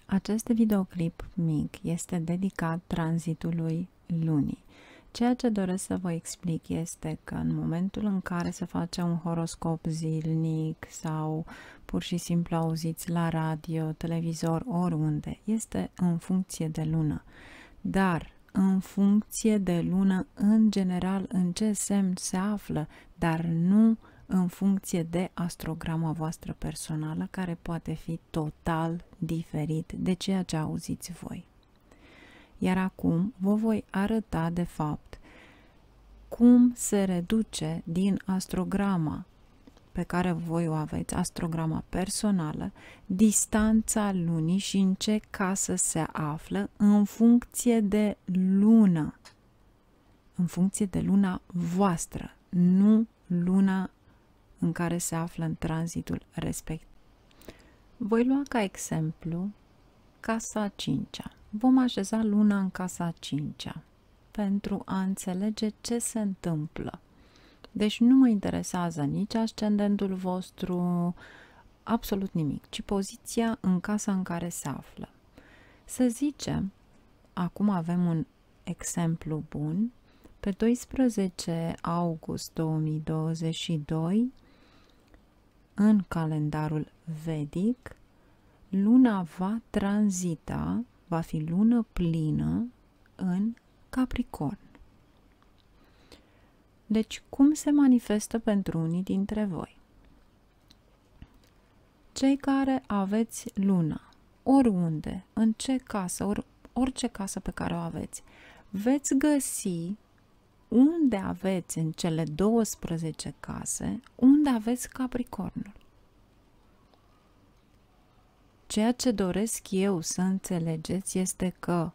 Acest videoclip mic este dedicat tranzitului lunii. Ceea ce doresc să vă explic este că în momentul în care se face un horoscop zilnic sau pur și simplu auziți la radio, televizor, oriunde, este în funcție de lună. Dar în funcție de lună, în general, în ce semn se află, dar nu în funcție de astrograma voastră personală, care poate fi total diferit de ceea ce auziți voi. Iar acum vă voi arăta de fapt cum se reduce din astrograma pe care voi o aveți, astrograma personală, distanța lunii și în ce casă se află în funcție de lună. În funcție de luna voastră, nu luna în care se află în tranzitul respectiv. Voi lua ca exemplu casa 5-a. Vom așeza luna în casa 5-a pentru a înțelege ce se întâmplă. Deci nu mă interesează nici ascendentul vostru, absolut nimic, ci poziția în casa în care se află. Să zicem, acum avem un exemplu bun, pe 12 august 2022, în calendarul vedic, luna va tranzita, va fi lună plină în Capricorn. Deci, cum se manifestă pentru unii dintre voi? Cei care aveți luna, oriunde, în ce casă, orice casă pe care o aveți, veți găsi unde aveți în cele 12 case, unde aveți Capricornul. Ceea ce doresc eu să înțelegeți este că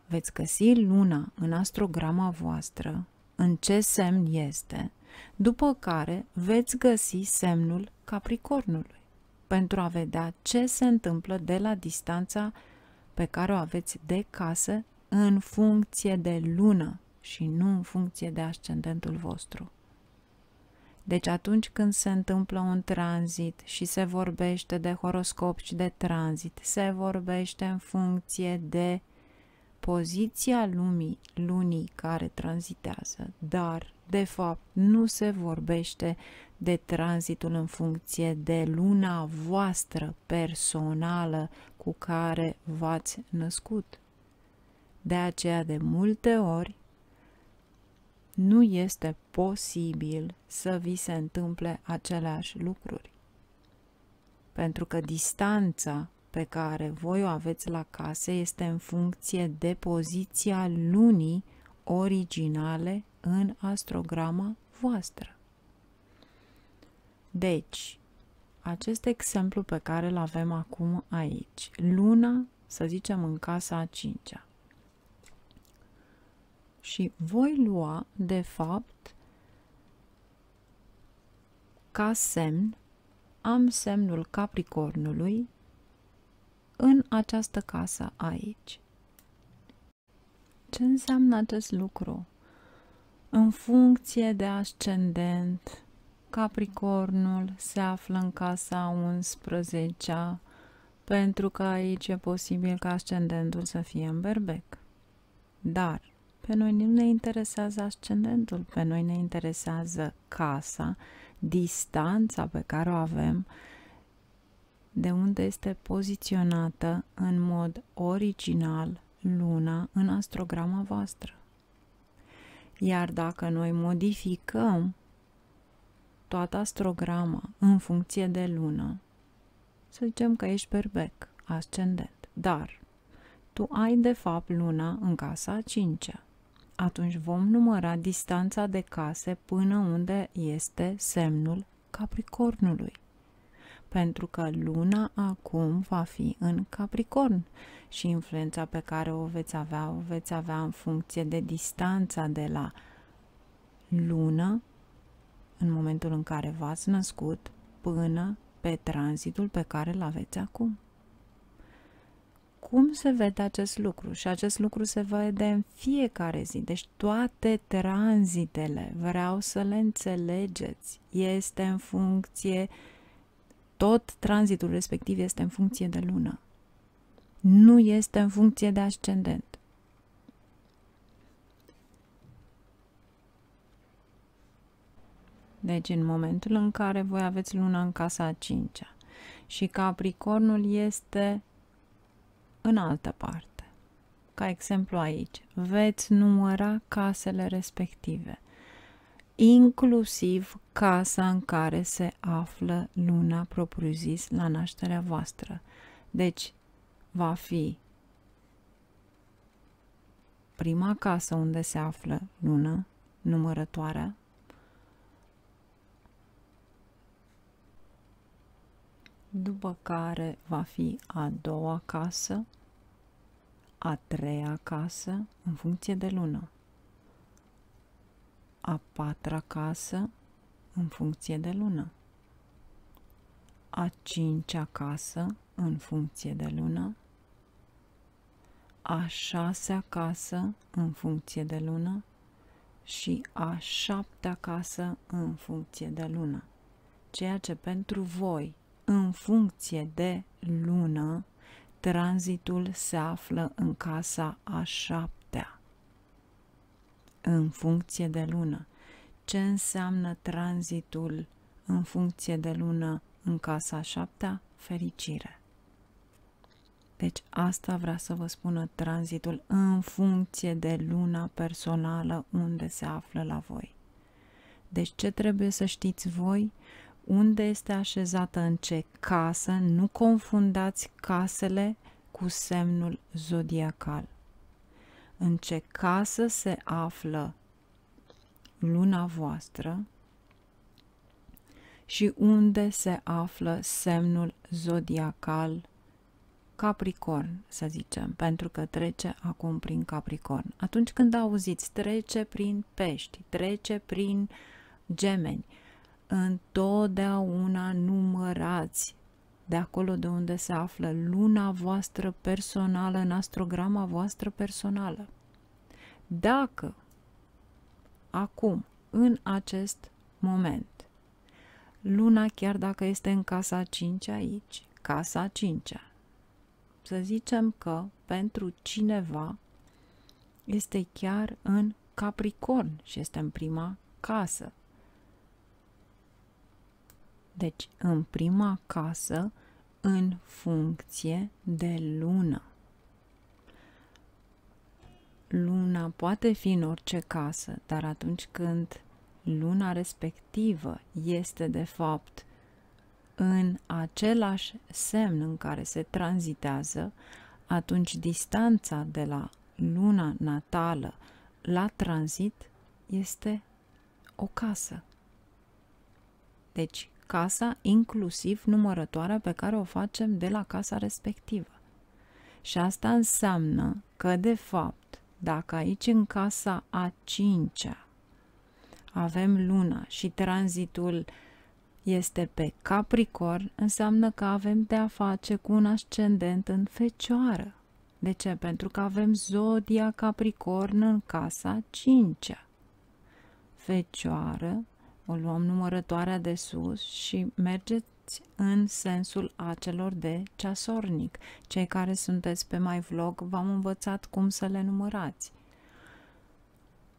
veți găsi luna în astrograma voastră, în ce semn este, după care veți găsi semnul Capricornului, pentru a vedea ce se întâmplă de la distanța pe care o aveți de casă în funcție de lună și nu în funcție de ascendentul vostru. Deci atunci când se întâmplă un tranzit și se vorbește de horoscop și de tranzit, se vorbește în funcție de poziția lunii care tranzitează, dar de fapt nu se vorbește de tranzitul în funcție de luna voastră personală cu care v-ați născut. De aceea, de multe ori, nu este posibil să vi se întâmple aceleași lucruri. Pentru că distanța pe care voi o aveți la case este în funcție de poziția lunii originale în astrograma voastră. Deci, acest exemplu pe care îl avem acum aici, luna, să zicem, în casa a 5-a. Și voi lua, de fapt, ca semn, am semnul Capricornului în această casă aici. Ce înseamnă acest lucru? În funcție de ascendent, Capricornul se află în casa 11-a, pentru că aici e posibil ca ascendentul să fie în Berbec. Dar pe noi nu ne interesează ascendentul, pe noi ne interesează casa, distanța pe care o avem, de unde este poziționată în mod original luna în astrograma voastră. Iar dacă noi modificăm toată astrograma în funcție de lună, să zicem că ești Berbec, ascendent, dar tu ai de fapt luna în casa a 5-a. Atunci vom număra distanța de case până unde este semnul Capricornului. Pentru că luna acum va fi în Capricorn și influența pe care o veți avea în funcție de distanța de la lună în momentul în care v-ați născut până pe tranzitul pe care îl aveți acum. Cum se vede acest lucru? Și acest lucru se vede în fiecare zi. Deci toate tranzitele, vreau să le înțelegeți, este în funcție, tot tranzitul respectiv este în funcție de lună. nu este în funcție de ascendent. Deci în momentul în care voi aveți luna în casa a 5-a și Capricornul este în altă parte, ca exemplu aici, veți număra casele respective, inclusiv casa în care se află luna propriu-zis la nașterea voastră. Deci va fi prima casă unde se află luna, numărătoarea, după care va fi a doua casă, a treia casă, în funcție de lună, a patra casă, în funcție de lună, a cincea casă, în funcție de lună, a șasea casă, în funcție de lună și a șaptea casă, în funcție de lună. Ceea ce pentru voi, în funcție de lună, tranzitul se află în casa a șaptea. În funcție de lună. Ce înseamnă tranzitul în funcție de lună în casa a șaptea? Fericire. Deci asta vrea să vă spună tranzitul în funcție de luna personală unde se află la voi. Deci ce trebuie să știți voi? Unde este așezată în ce casă, nu confundați casele cu semnul zodiacal. În ce casă se află luna voastră și unde se află semnul zodiacal Capricorn, să zicem, pentru că trece acum prin Capricorn. Atunci când auziți trece prin Pești, trece prin Gemeni, întotdeauna numărați de acolo de unde se află luna voastră personală, în astrograma voastră personală. Dacă acum, în acest moment, luna, chiar dacă este în casa a 5-a aici, casa a 5-a, să zicem că pentru cineva este chiar în Capricorn și este în prima casă. Deci, în prima casă, în funcție de lună. Luna poate fi în orice casă, dar atunci când luna respectivă este de fapt în același semn în care se tranzitează, atunci distanța de la luna natală la tranzit este o casă. Deci, casa inclusiv numărătoarea pe care o facem de la casa respectivă. Și asta înseamnă că, de fapt, dacă aici în casa a 5-a avem luna și tranzitul este pe Capricorn, înseamnă că avem de a face cu un ascendent în Fecioară. De ce? Pentru că avem zodia Capricorn în casa 5-a. Fecioară, o luăm numărătoarea de sus și mergeți în sensul acelor de ceasornic. Cei care sunteți pe My Vlog v-am învățat cum să le numărați.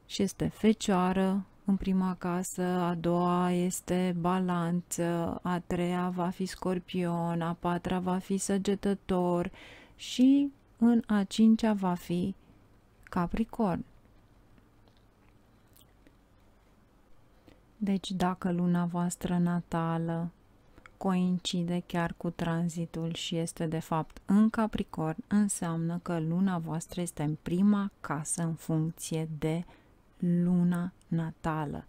Și este Fecioară în prima casă, a doua este Balanță, a treia va fi Scorpion, a patra va fi Săgetător și în a 5-a va fi Capricorn. Deci dacă luna voastră natală coincide chiar cu tranzitul și este de fapt în Capricorn, înseamnă că luna voastră este în prima casă în funcție de luna natală.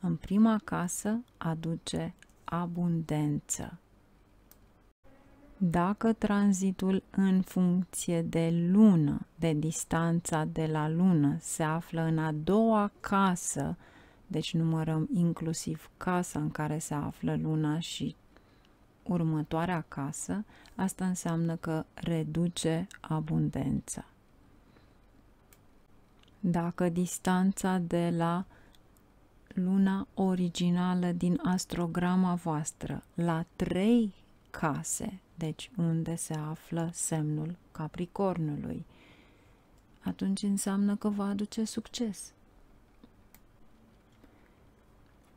În prima casă aduce abundență. Dacă tranzitul în funcție de lună, de distanța de la lună, se află în a doua casă, deci numărăm inclusiv casa în care se află luna și următoarea casă, asta înseamnă că reduce abundența. Dacă distanța de la luna originală din astrograma voastră la 3 case, deci unde se află semnul Capricornului, atunci înseamnă că va aduce succes.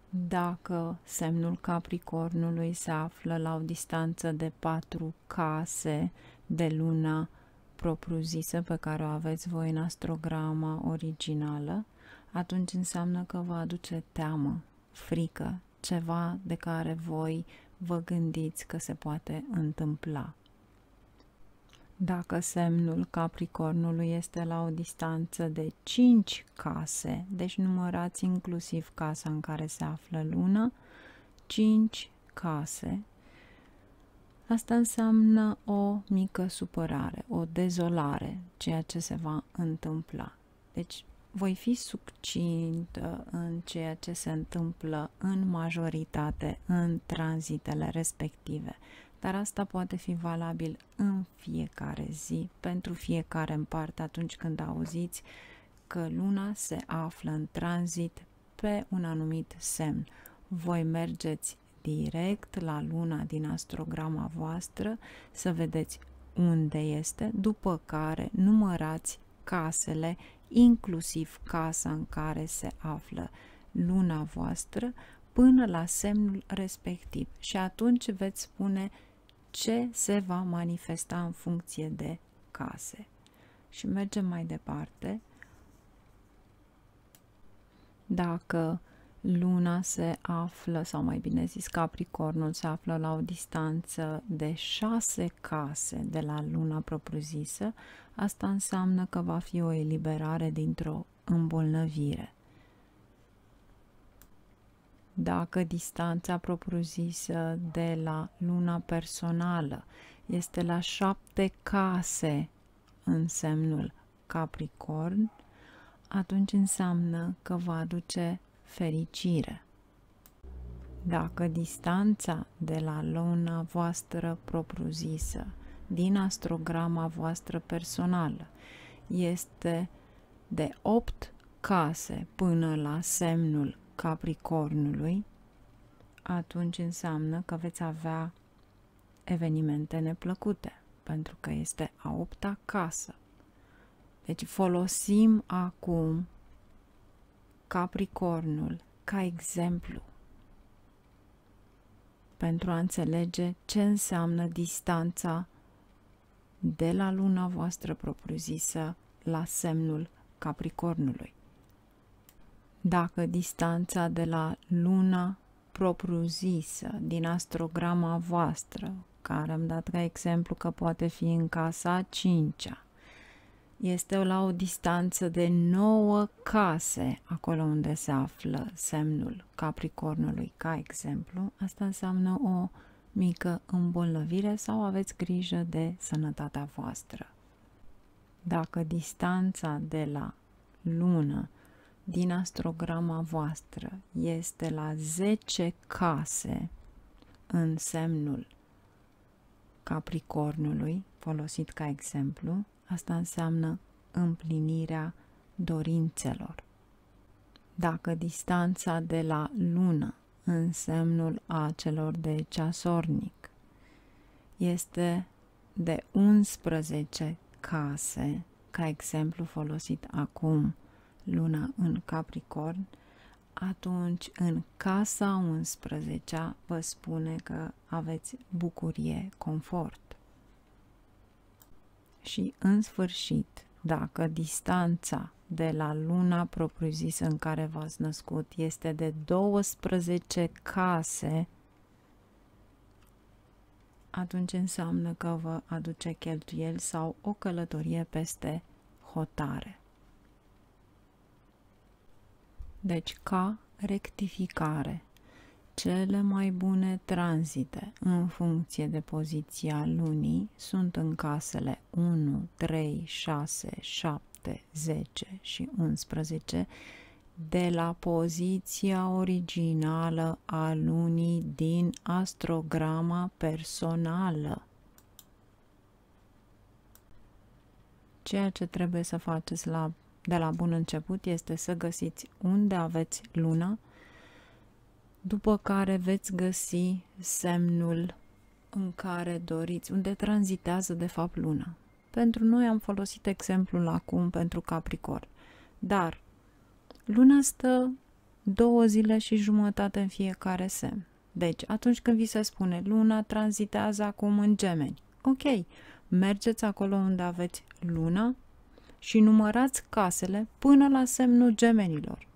Dacă semnul Capricornului se află la o distanță de 4 case de luna propriu-zisă pe care o aveți voi în astrograma originală, atunci înseamnă că va aduce teamă, frică, ceva de care voi vă gândiți că se poate întâmpla. Dacă semnul Capricornului este la o distanță de 5 case, deci numărați inclusiv casa în care se află luna, 5 case, asta înseamnă o mică supărare, o dezolare, ceea ce se va întâmpla. Deci voi fi succintă în ceea ce se întâmplă în majoritate în tranzitele respective, dar asta poate fi valabil în fiecare zi, pentru fiecare în parte, atunci când auziți că luna se află în tranzit pe un anumit semn. Voi mergeți direct la luna din astrograma voastră să vedeți unde este, după care numărați casele, inclusiv casa în care se află luna voastră, până la semnul respectiv. Și atunci veți spune ce se va manifesta în funcție de case. Și mergem mai departe. Dacă luna se află, sau mai bine zis Capricornul se află la o distanță de 6 case de la luna propriu-zisă, asta înseamnă că va fi o eliberare dintr-o îmbolnăvire. Dacă distanța propriu-zisă de la luna personală este la 7 case în semnul Capricorn, atunci înseamnă că va aduce fericire. Dacă distanța de la luna voastră propriu-zisă din astrograma voastră personală este de 8 case până la semnul Capricornului, atunci înseamnă că veți avea evenimente neplăcute, pentru că este a 8-a casă. Deci folosim acum Capricornul ca exemplu pentru a înțelege ce înseamnă distanța de la luna voastră propriu-zisă la semnul Capricornului. Dacă distanța de la luna propriu-zisă din astrograma voastră, care am dat ca exemplu că poate fi în casa 5-a, este la o distanță de 9 case acolo unde se află semnul Capricornului, ca exemplu, asta înseamnă o mică îmbolnăvire sau aveți grijă de sănătatea voastră. Dacă distanța de la lună din astrograma voastră este la 10 case în semnul Capricornului, folosit ca exemplu, asta înseamnă împlinirea dorințelor. Dacă distanța de la lună în semnul acelor de ceasornic este de 11 case, ca exemplu folosit acum luna în Capricorn, atunci în casa 11-a vă spune că aveți bucurie, confort. Și în sfârșit, dacă distanța de la luna propriu-zisă în care v-ați născut este de 12 case, atunci înseamnă că vă aduce cheltuieli sau o călătorie peste hotare. Deci, ca rectificare, cele mai bune tranzite în funcție de poziția lunii sunt în casele 1, 3, 6, 7, 10 și 11 de la poziția originală a lunii din astrograma personală. Ceea ce trebuie să faceți de la bun început este să găsiți unde aveți luna, după care veți găsi semnul în care doriți, unde tranzitează de fapt luna. Pentru noi am folosit exemplul acum pentru Capricorn, dar luna stă 2 zile și jumătate în fiecare semn. Deci, atunci când vi se spune luna tranzitează acum în Gemeni, ok, mergeți acolo unde aveți luna și numărați casele până la semnul Gemenilor.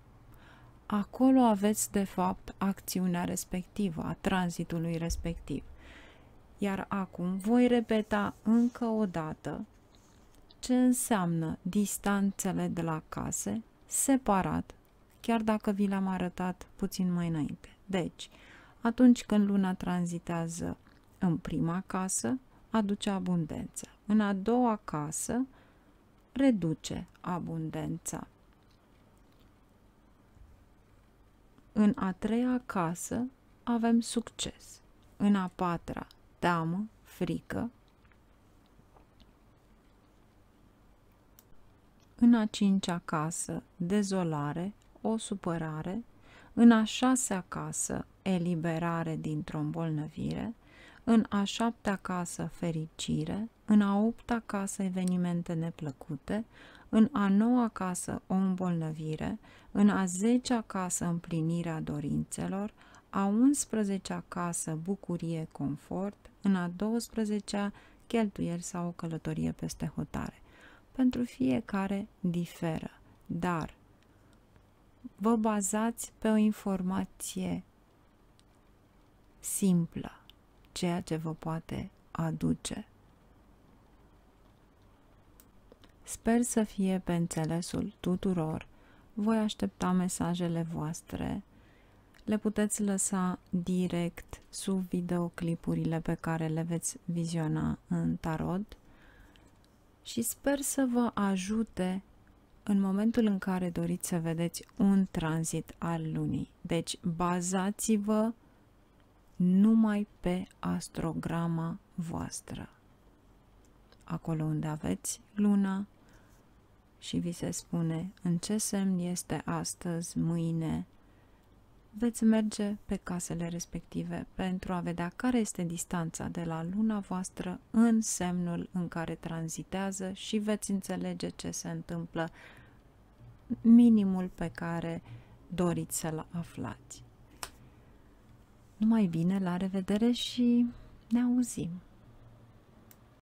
Acolo aveți, de fapt, acțiunea respectivă, a tranzitului respectiv. Iar acum voi repeta încă o dată ce înseamnă distanțele de la case, separat, chiar dacă vi le-am arătat puțin mai înainte. Deci, atunci când luna tranzitează în prima casă, aduce abundență. În a doua casă, reduce abundența. În a treia casă, avem succes. În a patra, teamă, frică. În a cincea casă, dezolare, o supărare. În a șasea casă, eliberare dintr-o îmbolnăvire. În a șaptea casă, fericire. În a opta casă, evenimente neplăcute. În a noua casă, o îmbolnăvire. În a zecea casă, împlinirea dorințelor. A 11-a casă, bucurie, confort. În a 12-a, cheltuieli sau o călătorie peste hotare. Pentru fiecare diferă, dar vă bazați pe o informație simplă, ceea ce vă poate aduce. Sper să fie pe înțelesul tuturor. Voi aștepta mesajele voastre. Le puteți lăsa direct sub videoclipurile pe care le veți viziona în tarot și sper să vă ajute în momentul în care doriți să vedeți un tranzit al lunii. Deci bazați-vă numai pe astrograma voastră. Acolo unde aveți luna și vi se spune în ce semn este astăzi, mâine, veți merge pe casele respective pentru a vedea care este distanța de la luna voastră în semnul în care tranzitează și veți înțelege ce se întâmplă, minimul pe care doriți să-l aflați. Numai bine, la revedere și ne auzim!